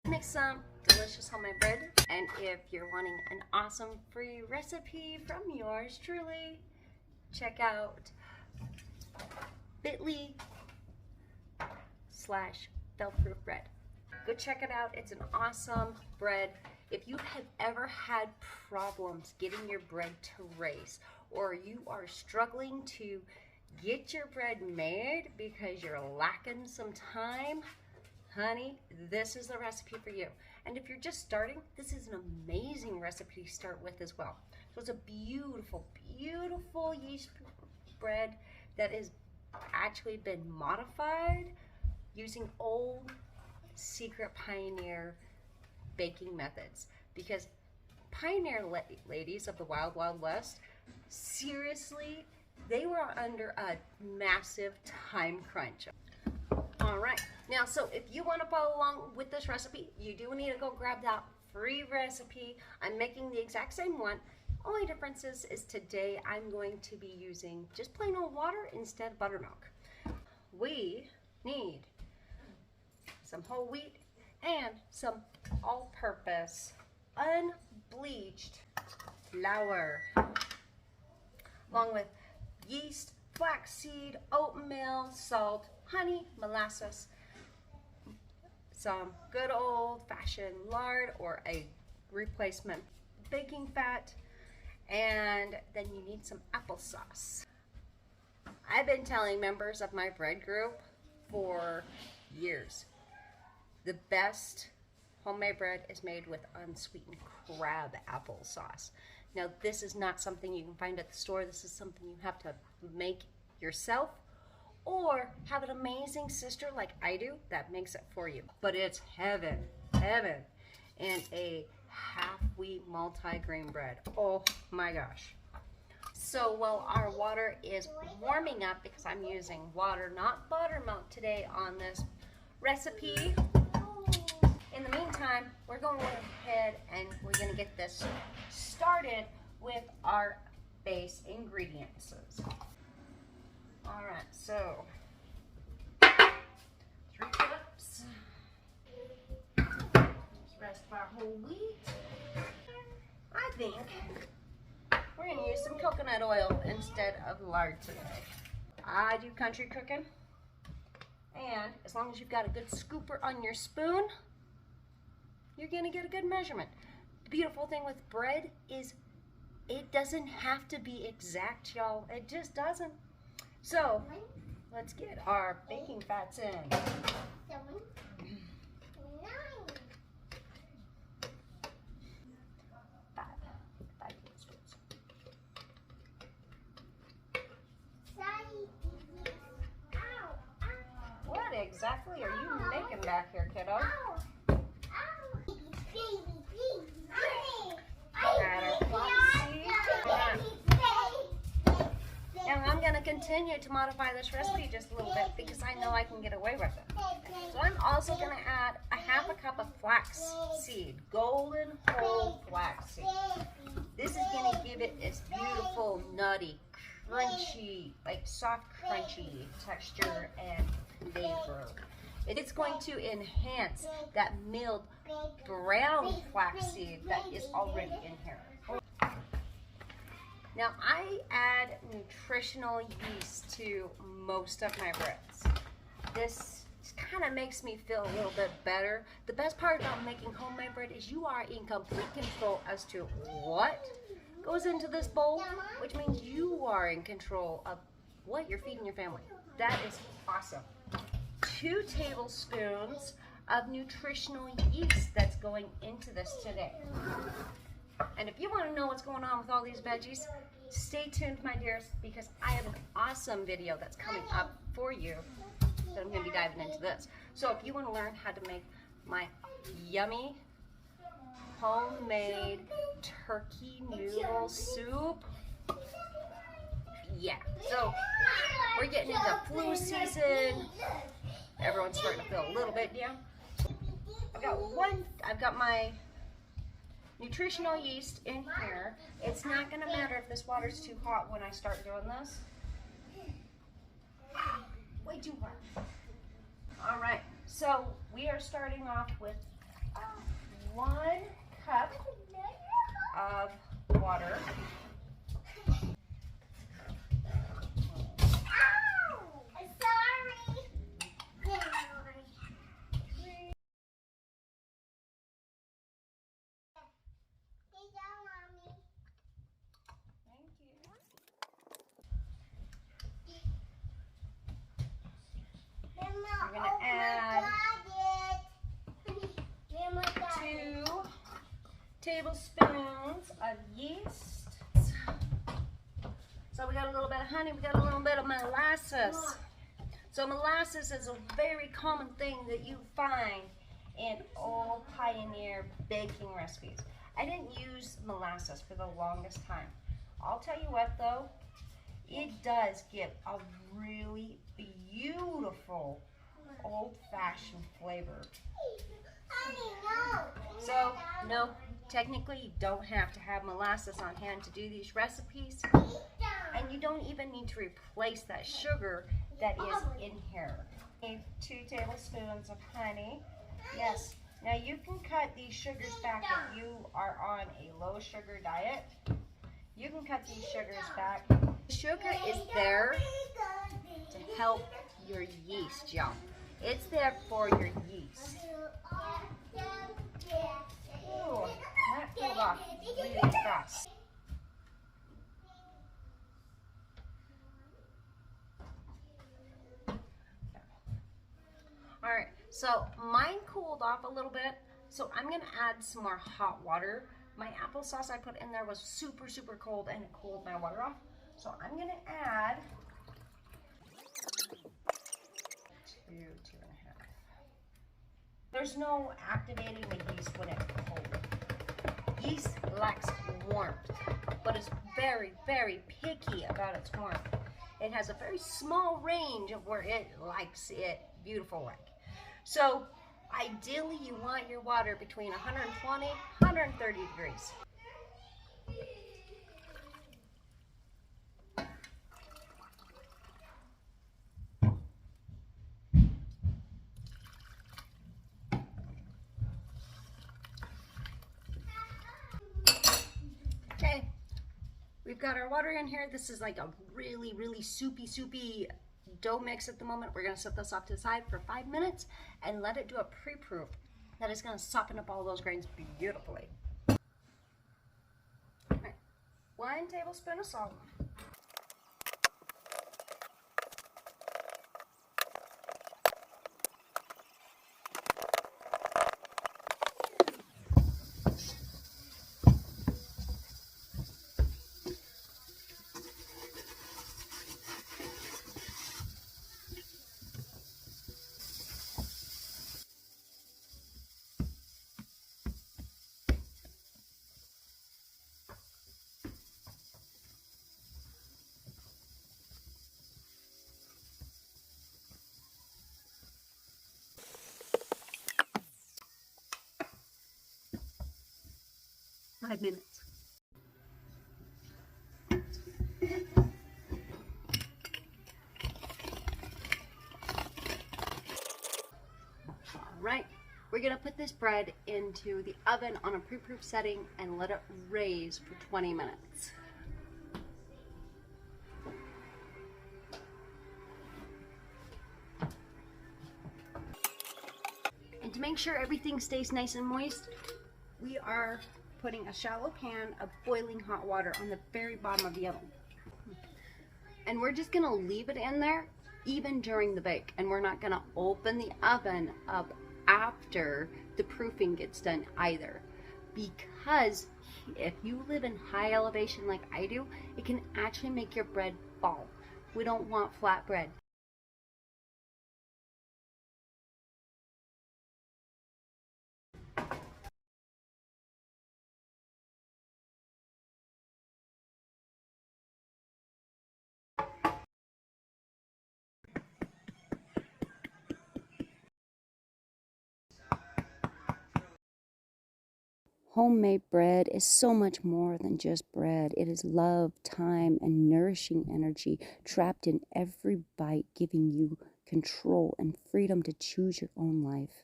Make some delicious homemade bread. And if you're wanting an awesome free recipe from yours truly, check out bit.ly/failproof bread. Go check it out. It's an awesome bread. If you have ever had problems getting your bread to raise, or you are struggling to get your bread made because you're lacking some time, honey, this is the recipe for you. And if you're just starting, this is an amazing recipe to start with as well. So it's a beautiful, beautiful yeast bread that has actually been modified using old secret pioneer baking methods, because pioneer ladies of the Wild Wild West, seriously, they were under a massive time crunch. All right, now, so if you want to follow along with this recipe, you do need to go grab that free recipe. I'm making the exact same one. Only difference is today I'm going to be using just plain old water instead of buttermilk. We need some whole wheat and some all-purpose unbleached flour, along with yeast, flaxseed, oatmeal, salt, honey, molasses, some good old-fashioned lard or a replacement baking fat, and then you need some applesauce. I've been telling members of my bread group for years, the best homemade bread is made with unsweetened crab applesauce. Now, this is not something you can find at the store. This is something you have to make yourself, or have an amazing sister like I do that makes it for you. But it's heaven, heaven. And a half wheat multi-grain bread. Oh my gosh. So while our water is warming up, because I'm using water, not buttermilk today on this recipe, in the meantime, we're going to go ahead and we're going to get this started with our base ingredients. All right, so 3 cups. Rest of our whole wheat. I think we're going to use some coconut oil instead of lard today. I do country cooking, and as long as you've got a good scooper on your spoon, you're going to get a good measurement. The beautiful thing with bread is it doesn't have to be exact, y'all. It just doesn't. So let's get our baking fats in. 7, 9. 5 tablespoons. What exactly are you making back here, kiddo? And I'm going to continue to modify this recipe just a little bit because I know I can get away with it. So I'm also going to add a half a cup of flax seed, golden whole flax seed. This is going to give it this beautiful, nutty, crunchy, like soft, crunchy texture and flavor. It's going to enhance that milled brown flaxseed that is already in here. Now, I add nutritional yeast to most of my breads. This kind of makes me feel a little bit better. The best part about making homemade bread is you are in complete control as to what goes into this bowl, which means you are in control of what you're feeding your family. That is awesome. 2 tablespoons of nutritional yeast that's going into this today. And if you want to know what's going on with all these veggies, stay tuned, my dears, because I have an awesome video that's coming up for you that I'm going to be diving into this. So if you want to learn how to make my yummy homemade turkey noodle soup, yeah. So we're getting into flu season. Everyone's starting to feel a little bit down. I've got my nutritional yeast in here. It's not going to matter if this water's too hot when I start doing this. Way too hot. All right, so we are starting off with 1 cup of water. We're going to add 2 tablespoons of yeast. So we got a little bit of honey, we got a little bit of molasses. So molasses is a very common thing that you find in old pioneer baking recipes. I didn't use molasses for the longest time. I'll tell you what though, it does give a really beautiful old-fashioned flavor. So, no, technically you don't have to have molasses on hand to do these recipes. And you don't even need to replace that sugar that is in here. 2 tablespoons of honey. Yes. Now you can cut these sugars back if you are on a low sugar diet. You can cut these sugars back. Sugar is there to help your yeast, y'all. It's there for your yeast. Ooh, that cooled off really fast. Alright, so mine cooled off a little bit, so I'm going to add some more hot water. My applesauce I put in there was super, super cold and it cooled my water off. So I'm going to add 2, 2.5. There's no activating the yeast when it's cold. Yeast likes warmth, but it's very, very picky about its warmth. It has a very small range of where it likes it beautiful like. So ideally you want your water between 120, 130 degrees. Okay, we've got our water in here. This is like a really, really soupy dough mix at the moment. We're going to set this off to the side for 5 minutes and let it do a pre-proof. That is going to soften up all those grains beautifully. Right. 1 tablespoon of salt. Five minutes. Right, we're going to put this bread into the oven on a pre-proof setting and let it raise for 20 minutes. And to make sure everything stays nice and moist, we are putting a shallow pan of boiling hot water on the very bottom of the oven. And we're just gonna leave it in there even during the bake, and we're not gonna open the oven up after the proofing gets done either, because if you live in high elevation like I do, it can actually make your bread fall. We don't want flat bread. Homemade bread is so much more than just bread. It is love, time, and nourishing energy trapped in every bite, giving you control and freedom to choose your own life.